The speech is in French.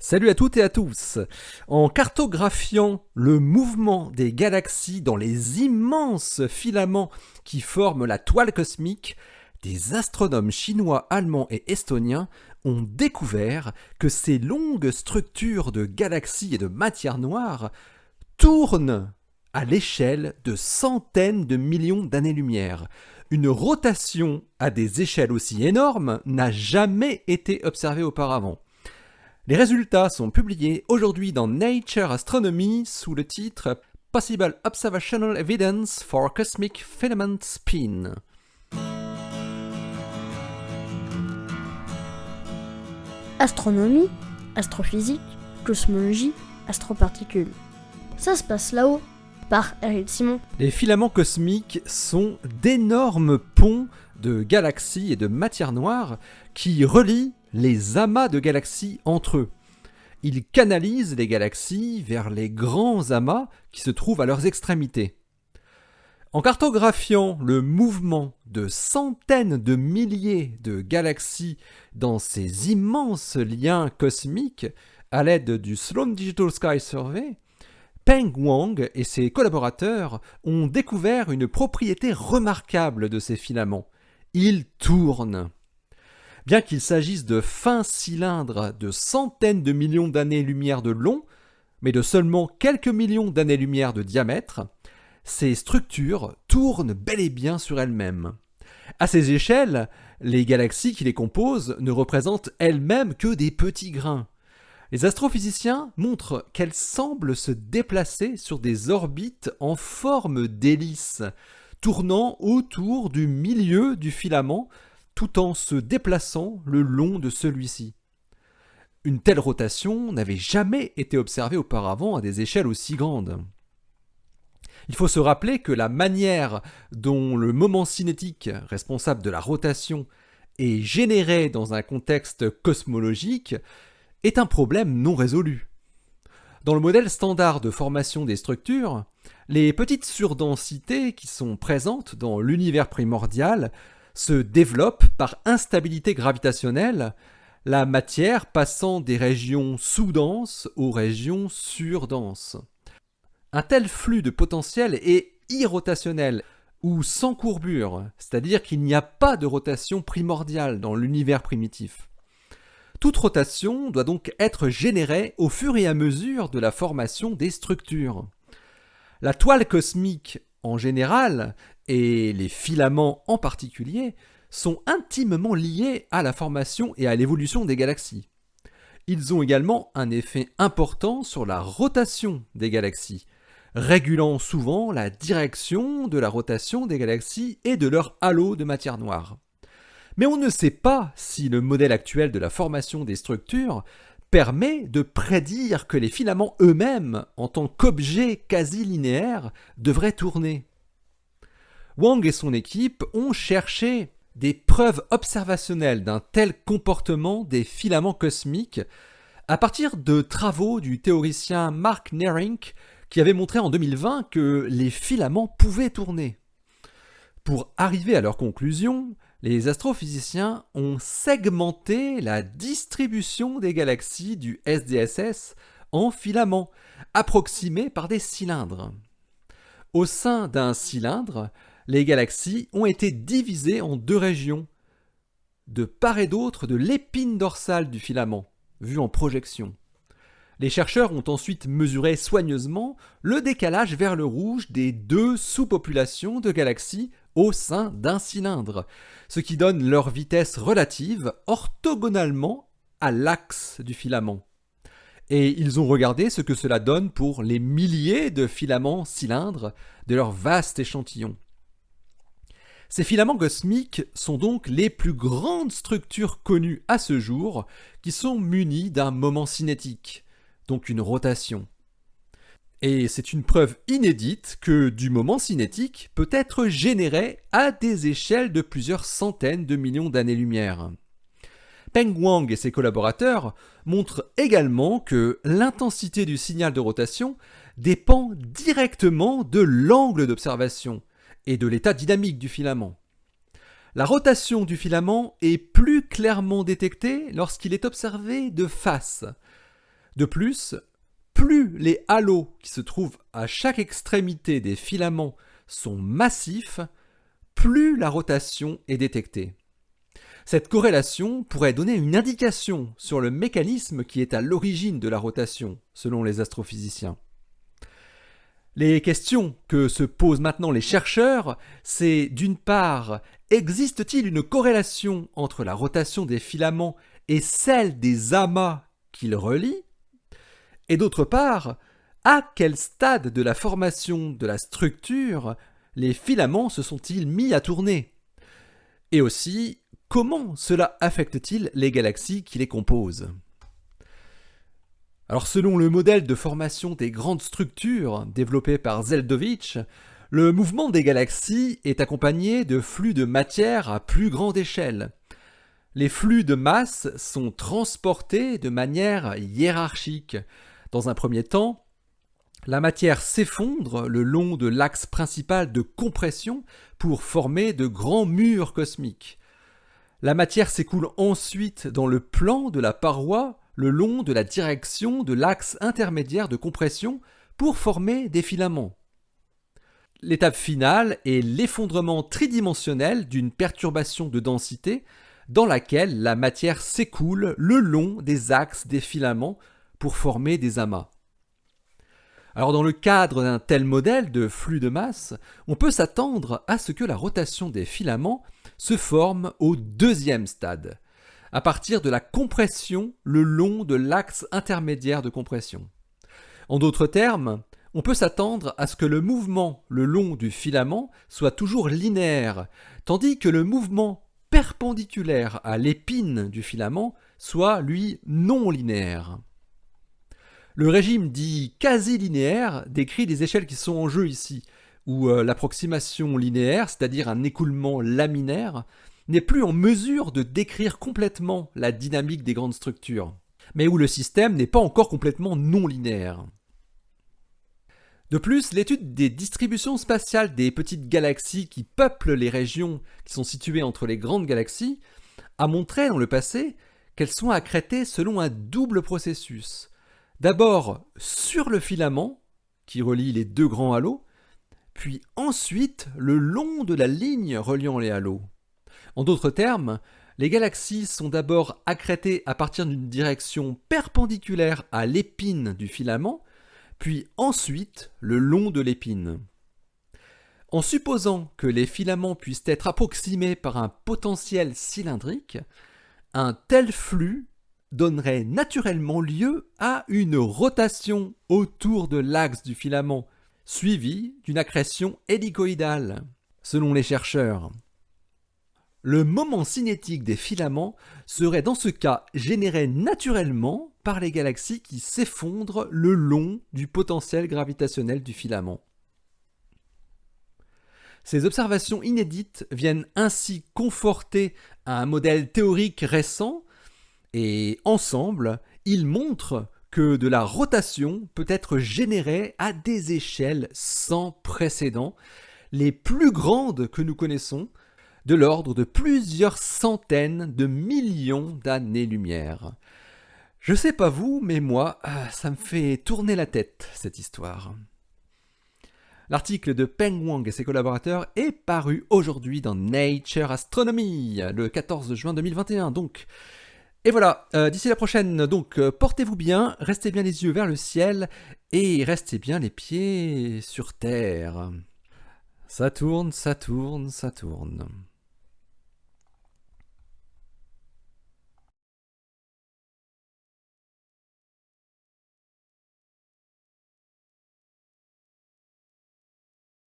Salut à toutes et à tous. En cartographiant le mouvement des galaxies dans les immenses filaments qui forment la toile cosmique, des astronomes chinois, allemands et estoniens ont découvert que ces longues structures de galaxies et de matière noire tournent à l'échelle de centaines de millions d'années-lumière. Une rotation à des échelles aussi énormes n'a jamais été observée auparavant. Les résultats sont publiés aujourd'hui dans Nature Astronomy sous le titre Possible Observational Evidence for Cosmic Filament Spin. Astronomie, astrophysique, cosmologie, astroparticules. Ça se passe là-haut, par Eric Simon. Les filaments cosmiques sont d'énormes ponts de galaxies et de matière noire qui relient les amas de galaxies entre eux. Ils canalisent les galaxies vers les grands amas qui se trouvent à leurs extrémités. En cartographiant le mouvement de centaines de milliers de galaxies dans ces immenses liens cosmiques à l'aide du Sloan Digital Sky Survey, Peng Wang et ses collaborateurs ont découvert une propriété remarquable de ces filaments. Ils tournent. Bien qu'il s'agisse de fins cylindres de centaines de millions d'années-lumière de long, mais de seulement quelques millions d'années-lumière de diamètre, ces structures tournent bel et bien sur elles-mêmes. À ces échelles, les galaxies qui les composent ne représentent elles-mêmes que des petits grains. Les astrophysiciens montrent qu'elles semblent se déplacer sur des orbites en forme d'hélice, tournant autour du milieu du filament tout en se déplaçant le long de celui-ci. Une telle rotation n'avait jamais été observée auparavant à des échelles aussi grandes. Il faut se rappeler que la manière dont le moment cinétique responsable de la rotation est généré dans un contexte cosmologique est un problème non résolu. Dans le modèle standard de formation des structures, les petites surdensités qui sont présentes dans l'univers primordial se développent par instabilité gravitationnelle, la matière passant des régions sous-denses aux régions surdenses. Un tel flux de potentiel est irrotationnel ou sans courbure, c'est-à-dire qu'il n'y a pas de rotation primordiale dans l'univers primitif. Toute rotation doit donc être générée au fur et à mesure de la formation des structures. La toile cosmique en général et les filaments en particulier sont intimement liés à la formation et à l'évolution des galaxies. Ils ont également un effet important sur la rotation des galaxies, régulant souvent la direction de la rotation des galaxies et de leur halo de matière noire. Mais on ne sait pas si le modèle actuel de la formation des structures permet de prédire que les filaments eux-mêmes, en tant qu'objets quasi linéaires, devraient tourner. Wang et son équipe ont cherché des preuves observationnelles d'un tel comportement des filaments cosmiques à partir de travaux du théoricien Mark Nehrink qui avait montré en 2020 que les filaments pouvaient tourner. Pour arriver à leur conclusion, les astrophysiciens ont segmenté la distribution des galaxies du SDSS en filaments, approximés par des cylindres. Au sein d'un cylindre, les galaxies ont été divisées en deux régions, de part et d'autre de l'épine dorsale du filament, vue en projection. Les chercheurs ont ensuite mesuré soigneusement le décalage vers le rouge des deux sous-populations de galaxies au sein d'un cylindre, ce qui donne leur vitesse relative orthogonalement à l'axe du filament. Et ils ont regardé ce que cela donne pour les milliers de filaments cylindres de leur vaste échantillon. Ces filaments cosmiques sont donc les plus grandes structures connues à ce jour qui sont munies d'un moment cinétique, donc une rotation. Et c'est une preuve inédite que du moment cinétique peut être généré à des échelles de plusieurs centaines de millions d'années-lumière. Peng Wang et ses collaborateurs montrent également que l'intensité du signal de rotation dépend directement de l'angle d'observation et de l'état dynamique du filament. La rotation du filament est plus clairement détectée lorsqu'il est observé de face. De plus, plus les halos qui se trouvent à chaque extrémité des filaments sont massifs, plus la rotation est détectée. Cette corrélation pourrait donner une indication sur le mécanisme qui est à l'origine de la rotation, selon les astrophysiciens. Les questions que se posent maintenant les chercheurs, c'est d'une part, existe-t-il une corrélation entre la rotation des filaments et celle des amas qu'ils relient ? Et d'autre part, à quel stade de la formation de la structure les filaments se sont-ils mis à tourner ? Et aussi, comment cela affecte-t-il les galaxies qui les composent ? Alors selon le modèle de formation des grandes structures développé par Zeldovich, le mouvement des galaxies est accompagné de flux de matière à plus grande échelle. Les flux de masse sont transportés de manière hiérarchique. Dans un premier temps, la matière s'effondre le long de l'axe principal de compression pour former de grands murs cosmiques. La matière s'écoule ensuite dans le plan de la paroi le long de la direction de l'axe intermédiaire de compression pour former des filaments. L'étape finale est l'effondrement tridimensionnel d'une perturbation de densité dans laquelle la matière s'écoule le long des axes des filaments pour former des amas. Alors dans le cadre d'un tel modèle de flux de masse, on peut s'attendre à ce que la rotation des filaments se forme au deuxième stade, à partir de la compression le long de l'axe intermédiaire de compression. En d'autres termes, on peut s'attendre à ce que le mouvement le long du filament soit toujours linéaire, tandis que le mouvement perpendiculaire à l'épine du filament soit, lui, non linéaire. Le régime dit quasi-linéaire décrit des échelles qui sont en jeu ici, où l'approximation linéaire, c'est-à-dire un écoulement laminaire, n'est plus en mesure de décrire complètement la dynamique des grandes structures, mais où le système n'est pas encore complètement non linéaire. De plus, l'étude des distributions spatiales des petites galaxies qui peuplent les régions qui sont situées entre les grandes galaxies a montré dans le passé qu'elles sont accrétées selon un double processus. D'abord sur le filament, qui relie les deux grands halos, puis ensuite le long de la ligne reliant les halos. En d'autres termes, les galaxies sont d'abord accrétées à partir d'une direction perpendiculaire à l'épine du filament, puis ensuite le long de l'épine. En supposant que les filaments puissent être approximés par un potentiel cylindrique, un tel flux donnerait naturellement lieu à une rotation autour de l'axe du filament, suivie d'une accrétion hélicoïdale, selon les chercheurs. Le moment cinétique des filaments serait dans ce cas généré naturellement par les galaxies qui s'effondrent le long du potentiel gravitationnel du filament. Ces observations inédites viennent ainsi conforter un modèle théorique récent et ensemble, ils montrent que de la rotation peut être générée à des échelles sans précédent, les plus grandes que nous connaissons, de l'ordre de plusieurs centaines de millions d'années-lumière. Je sais pas vous, mais moi, ça me fait tourner la tête, cette histoire. L'article de Peng Wang et ses collaborateurs est paru aujourd'hui dans Nature Astronomy, le 14 juin 2021, donc. Et voilà, d'ici la prochaine, donc portez-vous bien, restez bien les yeux vers le ciel et restez bien les pieds sur terre. Ça tourne, ça tourne, ça tourne.